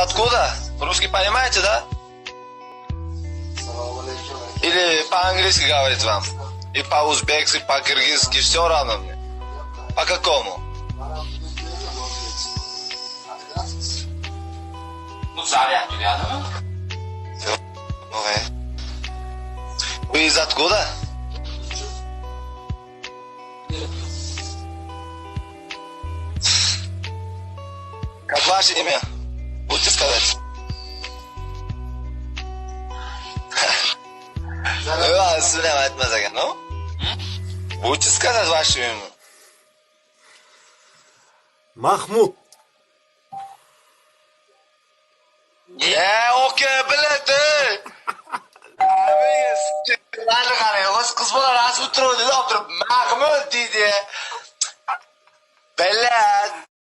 откуда? Русский понимаете, да? Или по-английски говорит вам? И по-узбекски, по-киргизски, все равно мне. По какому? Ну, заряд, рядом. Вы из откуда? Как ваше имя? Будете сказать? Sizlarni aytmas ekan, no? Будете сказать ваше имя? Mahmud. Okey, biladi. Mani qarang, o'z qiz bola rasm turib, Mahmud deydi. Biladi.